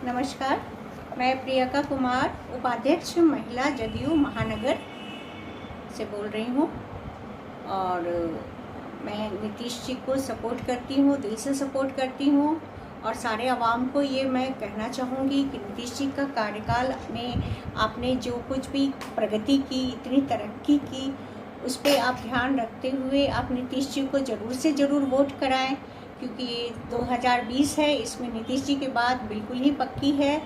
नमस्कार, मैं प्रियंका कुमार, उपाध्यक्ष महिला जदयू महानगर से बोल रही हूँ। और मैं नीतीश जी को सपोर्ट करती हूँ, दिल से सपोर्ट करती हूँ। और सारे आवाम को ये मैं कहना चाहूँगी कि नीतीश जी का कार्यकाल में आपने जो कुछ भी प्रगति की, इतनी तरक्की की, उस पर आप ध्यान रखते हुए आप नीतीश जी को ज़रूर से ज़रूर वोट कराएं, क्योंकि ये 2020 है, इसमें नीतीश जी की बात बिल्कुल ही पक्की है।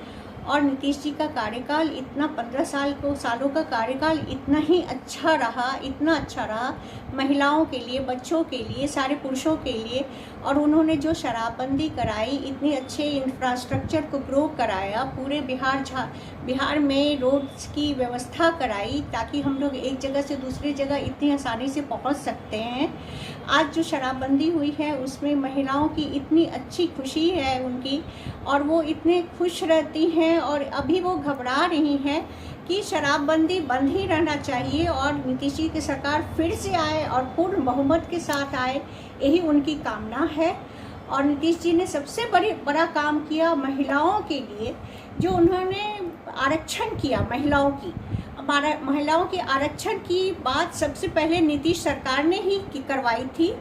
और नीतीश जी का कार्यकाल इतना 15 सालों का कार्यकाल इतना ही अच्छा रहा, इतना अच्छा रहा महिलाओं के लिए, बच्चों के लिए, सारे पुरुषों के लिए। और उन्होंने जो शराबबंदी कराई, इतने अच्छे इंफ्रास्ट्रक्चर को ग्रो कराया, पूरे बिहार में रोड्स की व्यवस्था कराई ताकि हम लोग एक जगह से दूसरी जगह इतनी आसानी से पहुंच सकते हैं। आज जो शराबबंदी हुई है उसमें महिलाओं की इतनी अच्छी खुशी है उनकी, और वो इतने खुश रहती हैं। और अभी वो घबरा रही हैं कि शराबबंदी बंद ही रहना चाहिए और नीतीश जी की सरकार फिर से आए और पूर्ण बहुमत के साथ आए, यही उनकी कामना है। और नीतीश जी ने सबसे बड़ा काम किया महिलाओं के लिए, जो उन्होंने आरक्षण किया महिलाओं के आरक्षण की बात सबसे पहले नीतीश सरकार ने ही करवाई थी।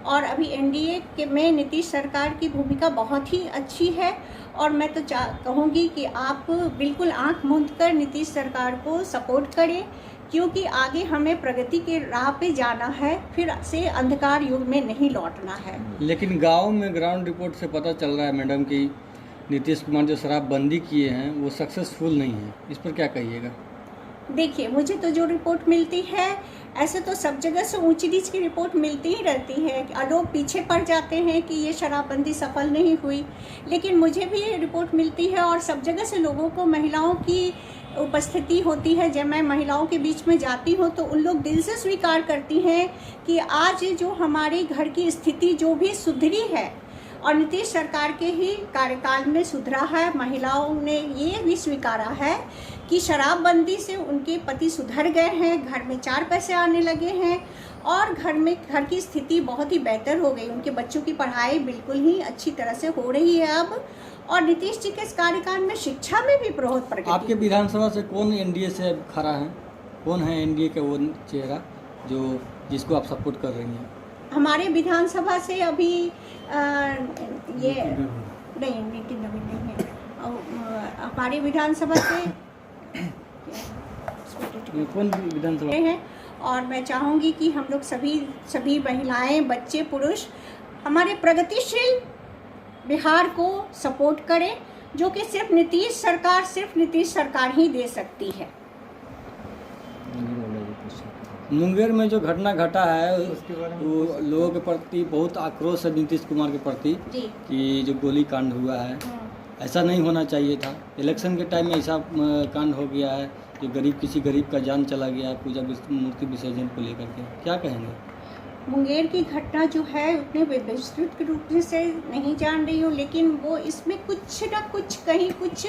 और अभी एनडीए में नीतीश सरकार की भूमिका बहुत ही अच्छी है। और मैं तो कहूँगी कि आप बिल्कुल आंख मूंद कर नीतीश सरकार को सपोर्ट करें, क्योंकि आगे हमें प्रगति के राह पे जाना है, फिर से अंधकार युग में नहीं लौटना है। लेकिन गांव में ग्राउंड रिपोर्ट से पता चल रहा है मैडम कि नीतीश कुमार जो शराबबंदी किए हैं वो सक्सेसफुल नहीं है, इस पर क्या कहिएगा? देखिए, मुझे तो जो रिपोर्ट मिलती है, ऐसे तो सब जगह से ऊंची नीच की रिपोर्ट मिलती ही रहती है, लोग पीछे पड़ जाते हैं कि ये शराबबंदी सफल नहीं हुई। लेकिन मुझे भी ये रिपोर्ट मिलती है और सब जगह से लोगों को महिलाओं की उपस्थिति होती है। जब मैं महिलाओं के बीच में जाती हूँ तो उन लोग दिल से स्वीकार करती हैं कि आज जो हमारे घर की स्थिति जो भी सुधरी है और नीतीश सरकार के ही कार्यकाल में सुधरा है। महिलाओं ने ये भी स्वीकारा है कि शराबबंदी से उनके पति सुधर गए हैं, घर में 4 पैसे आने लगे हैं और घर की स्थिति बहुत ही बेहतर हो गई। उनके बच्चों की पढ़ाई बिल्कुल ही अच्छी तरह से हो रही है अब। और नीतीश जी के इस कार्यकाल में शिक्षा में भी बहुत प्रगति। आपके विधानसभा से कौन एनडीए से खड़ा है? कौन है एनडीए का वो चेहरा जिसको आप सपोर्ट कर रही हैं? हमारे विधानसभा से अभी ये नहीं, नितिन नवीन नहीं है। हमारे विधानसभा से कौन विधानसभा है? और मैं चाहूँगी कि हम लोग सभी महिलाएं, बच्चे, पुरुष हमारे प्रगतिशील बिहार को सपोर्ट करें, जो कि सिर्फ नीतीश सरकार ही दे सकती है। मुंगेर में जो घटना घटा है वो लोगों के प्रति बहुत आक्रोश है नीतीश कुमार के प्रति कि जो गोली कांड हुआ है, ऐसा नहीं होना चाहिए था। इलेक्शन के टाइम में ऐसा कांड हो गया है कि किसी गरीब का जान चला गया है पूजा मूर्ति विसर्जन को लेकर के, क्या कहेंगे? मुंगेर की घटना जो है उतने विस्तृत रूप से नहीं जान रही हूँ, लेकिन वो इसमें कुछ न कुछ कहीं कुछ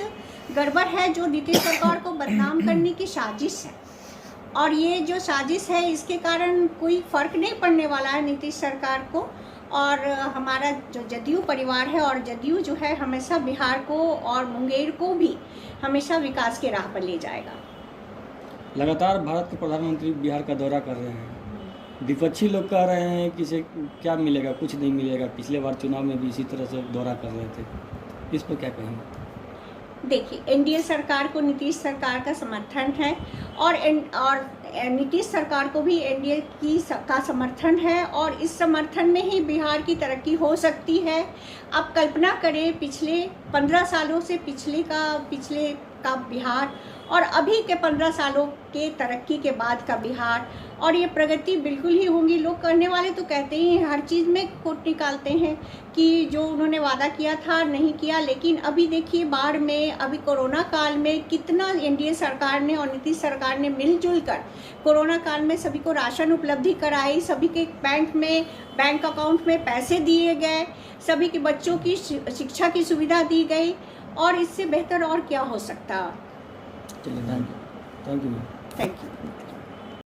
गड़बड़ है, जो नीतीश सरकार को बदनाम करने की साजिश है। और ये जो साजिश है इसके कारण कोई फर्क नहीं पड़ने वाला है नीतीश सरकार को। और हमारा जो जदयू परिवार है और जदयू जो है हमेशा बिहार को और मुंगेर को भी हमेशा विकास के राह पर ले जाएगा। लगातार भारत के प्रधानमंत्री बिहार का दौरा कर रहे हैं, विपक्षी लोग कह रहे हैं कि इसे क्या मिलेगा, कुछ नहीं मिलेगा। पिछले बार चुनाव में भी इसी तरह से दौरा कर रहे थे, इस पर क्या कहेंगे? देखिए, एनडीए सरकार को नीतीश सरकार का समर्थन है और नीतीश सरकार को भी एनडीए का समर्थन है, और इस समर्थन में ही बिहार की तरक्की हो सकती है। आप कल्पना करें, पिछले 15 सालों से पिछले का बिहार और अभी के 15 सालों के तरक्की के बाद का बिहार, और ये प्रगति बिल्कुल ही होंगी। लोग करने वाले तो कहते ही हैं, हर चीज़ में खोट निकालते हैं कि जो उन्होंने वादा किया था नहीं किया। लेकिन अभी देखिए, बाढ़ में, अभी कोरोना काल में कितना एनडीए सरकार ने और नीतीश सरकार ने मिलजुल कर कोरोना काल में सभी को राशन उपलब्धि कराई, सभी के बैंक अकाउंट में पैसे दिए गए, सभी के बच्चों की शिक्षा की सुविधा दी गई, और इससे बेहतर और क्या हो सकता? चलिए, थैंक यू। Thank you.